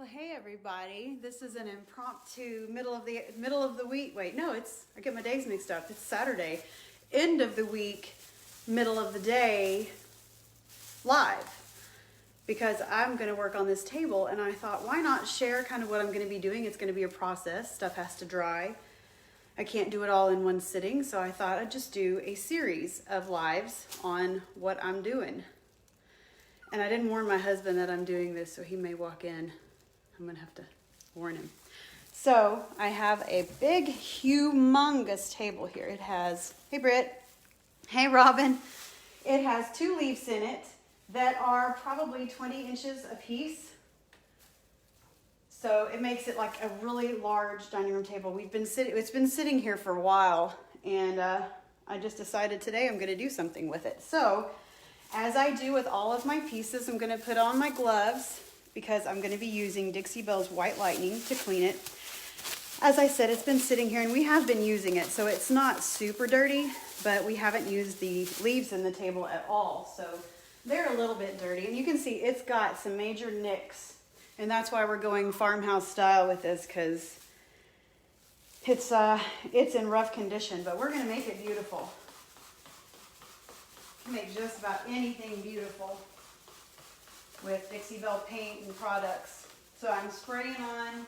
Well, hey everybody. This is an impromptu middle of the week. Wait, no, I get my days mixed up. It's Saturday, end of the week, middle of the day live, because I'm going to work on this table, and I thought, why not share kind of what I'm going to be doing? It's going to be a process. Stuff has to dry. I can't do it all in one sitting, so I thought I'd just do a series of lives on what I'm doing. And I didn't warn my husband that I'm doing this, so he may walk in. I'm gonna have to warn him. So I have a big, humongous table here. It has, hey Britt, hey Robin. It has 2 leaves in it that are probably 20 inches a piece. So it makes it like a really large dining room table. It's been sitting here for a while, and I just decided today I'm gonna do something with it. So as I do with all of my pieces, I'm gonna put on my gloves, because I'm going to be using Dixie Belle's White Lightning to clean it. As I said, it's been sitting here and we have been using it, so it's not super dirty, but we haven't used the leaves in the table at all, so they're a little bit dirty. And you can see it's got some major nicks, and that's why we're going farmhouse style with this, because it's in rough condition, but we're going to make it beautiful. Make just about anything beautiful with Dixie Belle paint and products. So I'm spraying on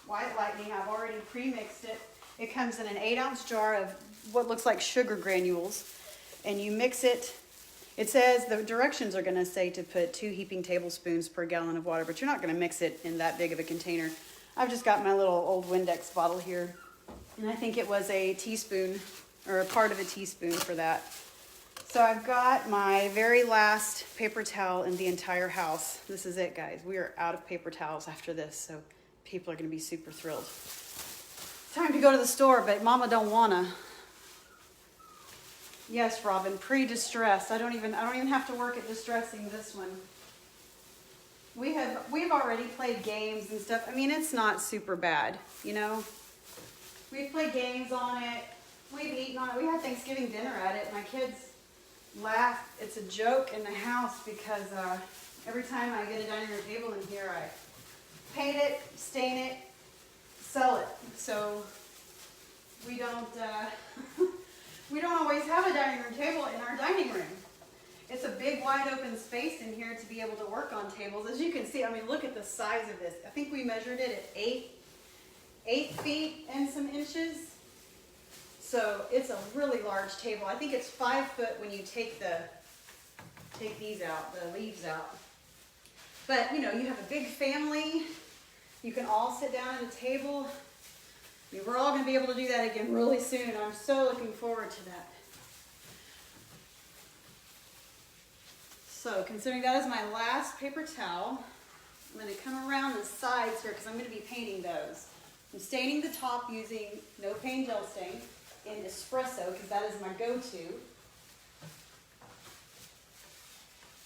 White Lightning. I've already pre-mixed it. It comes in an 8-ounce jar of what looks like sugar granules, and you mix it. It says, the directions are gonna say to put 2 heaping tablespoons per gallon of water, but you're not gonna mix it in that big of a container. I've just got my little old Windex bottle here, and I think it was a teaspoon, or a part of a teaspoon for that. So I've got my very last paper towel in the entire house. This is it, guys. We are out of paper towels after this, so people are gonna be super thrilled. It's time to go to the store, but Mama don't wanna. Yes, Robin, pre-distress. I don't even have to work at distressing this one. We've already played games and stuff. I mean, it's not super bad, you know? We've played games on it. We've eaten on it. We had Thanksgiving dinner at it. My kids laugh. It's a joke in the house because every time I get a dining room table in here, I paint it, stain it, sell it. So we don't we don't always have a dining room table in our dining room. It's a big, wide open space in here to be able to work on tables. As you can see, I mean, look at the size of this. I think we measured it at 8 feet and some inches. So it's a really large table. I think it's 5 foot when you take these out, the leaves out. But you know, you have a big family. You can all sit down at a table. I mean, we're all going to be able to do that again really soon, and I'm so looking forward to that. So considering that is my last paper towel, I'm going to come around the sides here because I'm going to be painting those. I'm staining the top using no pain gel stain in Espresso, because that is my go-to.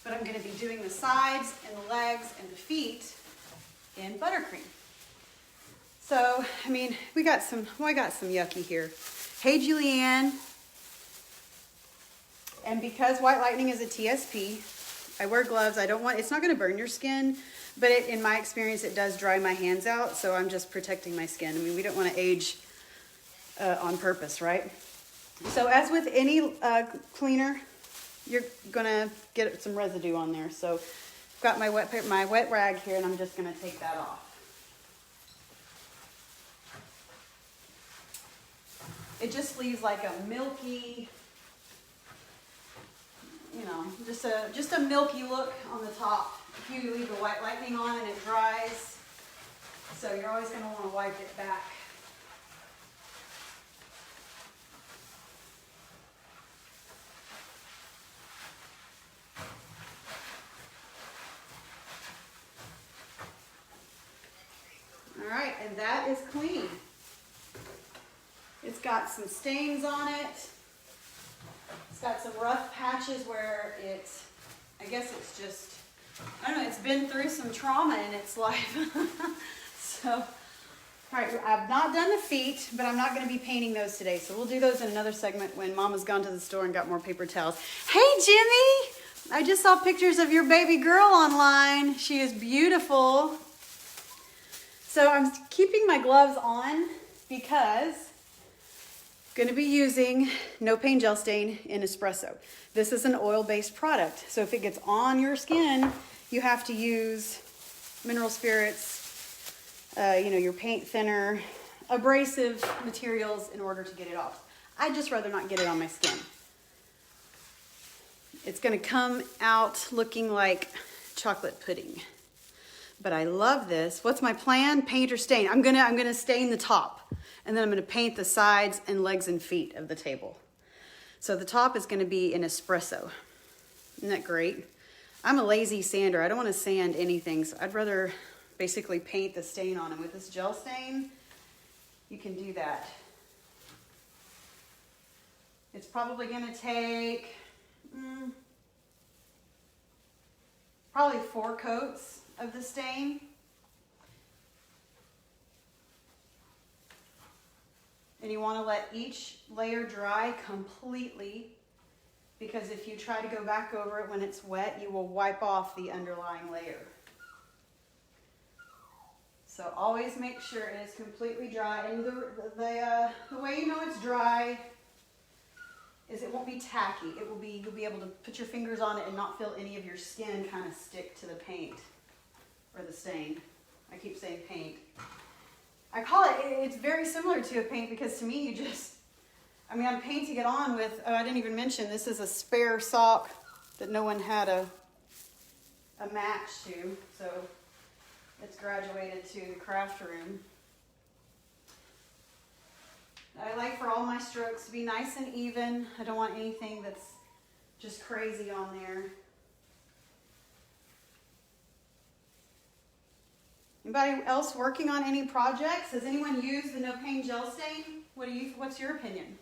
But I'm going to be doing the sides and the legs and the feet in Buttercream. So, I mean, I got some yucky here. Hey, Julianne. And because White Lightning is a TSP, I wear gloves. It's not going to burn your skin, but in my experience, it does dry my hands out, so I'm just protecting my skin. I mean, we don't want to age on purpose, right? So as with any cleaner, you're gonna get some residue on there. So I've got my wet rag here, and I'm just gonna take that off. It just leaves like a milky, you know, just a milky look on the top if you leave the White Lightning on and it dries. So you're always gonna want to wipe it back. All right, and that is clean. It's got some stains on it. It's got some rough patches where I guess it's just, I don't know, it's been through some trauma in its life. So, all right, I've not done the feet, but I'm not going to be painting those today. So we'll do those in another segment when Mama's gone to the store and got more paper towels. Hey, Jimmy! I just saw pictures of your baby girl online. She is beautiful. So I'm keeping my gloves on because I'm going to be using No Pain Gel Stain in Espresso. This is an oil-based product, so if it gets on your skin, you have to use mineral spirits, your paint thinner, abrasive materials in order to get it off. I'd just rather not get it on my skin. It's going to come out looking like chocolate pudding. But I love this. What's my plan? Paint or stain? I'm gonna stain the top, and then I'm gonna paint the sides and legs and feet of the table. So the top is gonna be in Espresso. Isn't that great? I'm a lazy sander. I don't want to sand anything, so I'd rather basically paint the stain on. And with this gel stain, you can do that. It's probably gonna take probably 4 coats of the stain. And you want to let each layer dry completely, because if you try to go back over it when it's wet, you will wipe off the underlying layer. So always make sure it is completely dry. And the way you know it's dry is it won't be tacky. You'll be able to put your fingers on it and not feel any of your skin kind of stick to the paint. Or the stain. I keep saying paint. I call it, it's very similar to a paint because to me I'm painting it on with, I didn't even mention, this is a spare sock that no one had a match to, so it's graduated to the craft room. I like for all my strokes to be nice and even. I don't want anything that's just crazy on there. Anybody else working on any projects? Has anyone used the No Pain Gel Stain? What's your opinion?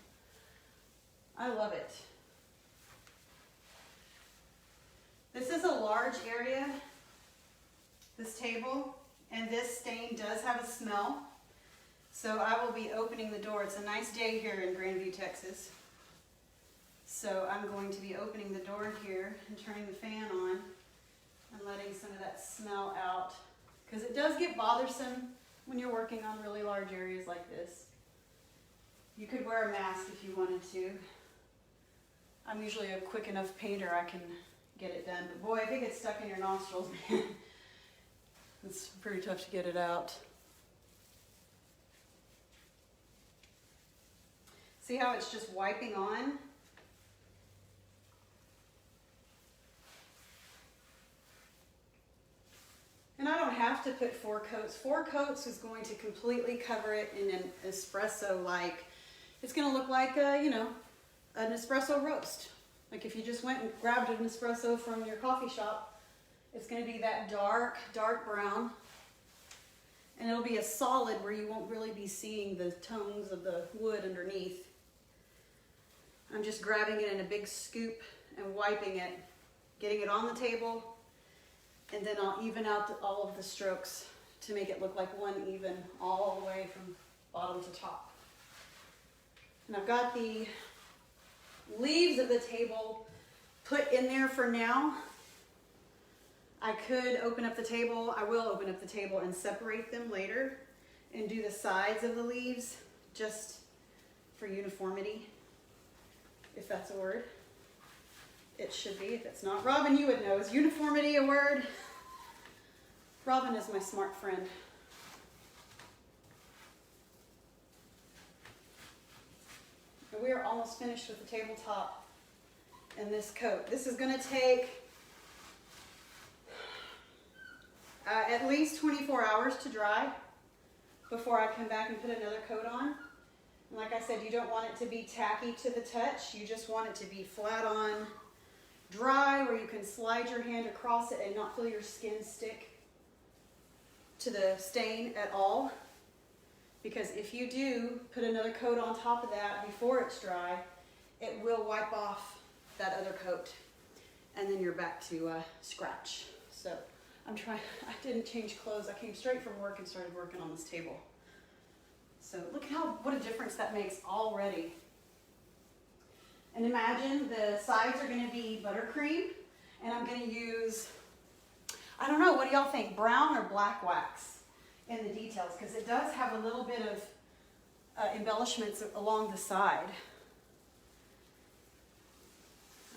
I love it. This is a large area, this table, and this stain does have a smell. So I will be opening the door. It's a nice day here in Grandview, Texas. So I'm going to be opening the door here and turning the fan on and letting some of that smell out. Because it does get bothersome when you're working on really large areas like this. You could wear a mask if you wanted to. I'm usually a quick enough painter, I can get it done. But boy, if it gets stuck in your nostrils, man, it's pretty tough to get it out. See how it's just wiping on? And I don't have to put 4 coats. 4 coats is going to completely cover it in an espresso-like. It's going to look like an espresso roast. Like if you just went and grabbed an espresso from your coffee shop, it's going to be that dark brown. And it'll be a solid where you won't really be seeing the tones of the wood underneath. I'm just grabbing it in a big scoop and wiping it, getting it on the table. And then I'll even out all of the strokes to make it look like one even all the way from bottom to top. And I've got the leaves of the table put in there for now. I could open up the table. I will open up the table and separate them later and do the sides of the leaves just for uniformity, if that's a word. It should be, if it's not. Robin, you would know. Is uniformity a word? Robin is my smart friend. And we are almost finished with the tabletop and this coat. This is going to take at least 24 hours to dry before I come back and put another coat on. And like I said, you don't want it to be tacky to the touch. You just want it to be flat on, dry, where you can slide your hand across it and not feel your skin stick to the stain at all. Because if you do put another coat on top of that before it's dry, it will wipe off that other coat and then you're back to scratch. So I didn't change clothes. I came straight from work and started working on this table. So look what a difference that makes already. And imagine the sides are going to be buttercream, and I'm going to use, I don't know, what do y'all think, brown or black wax? in the details, because it does have a little bit of embellishments along the side.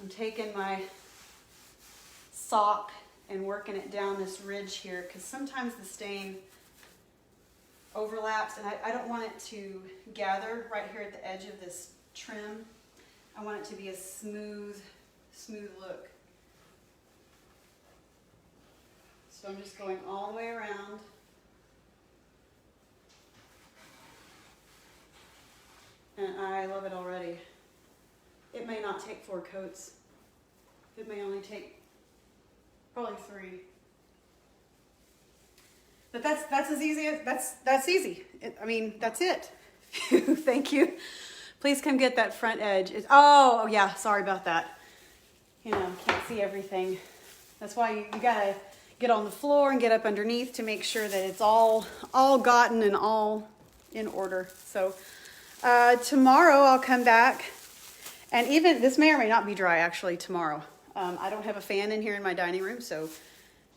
I'm taking my sock and working it down this ridge here, because sometimes the stain overlaps, and I don't want it to gather right here at the edge of this trim. I want it to be a smooth look. So I'm just going all the way around. And I love it already. It may not take 4 coats. It may only take probably 3. But that's as easy as, that's easy. I mean, that's it. Thank you. Please come get that front edge. Oh yeah, sorry about that. You know, can't see everything. That's why you gotta get on the floor and get up underneath to make sure that it's all gotten and all in order. So tomorrow I'll come back, and even this may or may not be dry actually tomorrow. I don't have a fan in here in my dining room, so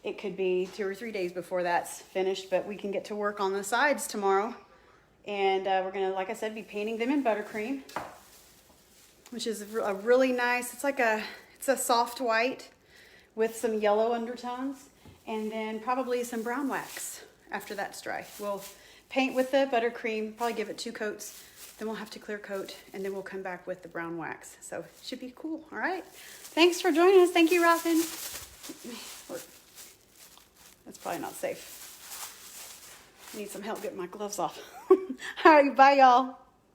it could be 2 or 3 days before that's finished, but we can get to work on the sides tomorrow. And we're gonna, like I said, be painting them in Buttercream, which is a really nice, it's a soft white with some yellow undertones, and then probably some brown wax after that's dry. We'll paint with the Buttercream, probably give it 2 coats, then we'll have to clear coat, and then we'll come back with the brown wax. So it should be cool, all right? Thanks for joining us. Thank you, Robin. That's probably not safe. I need some help getting my gloves off. All right, bye, y'all.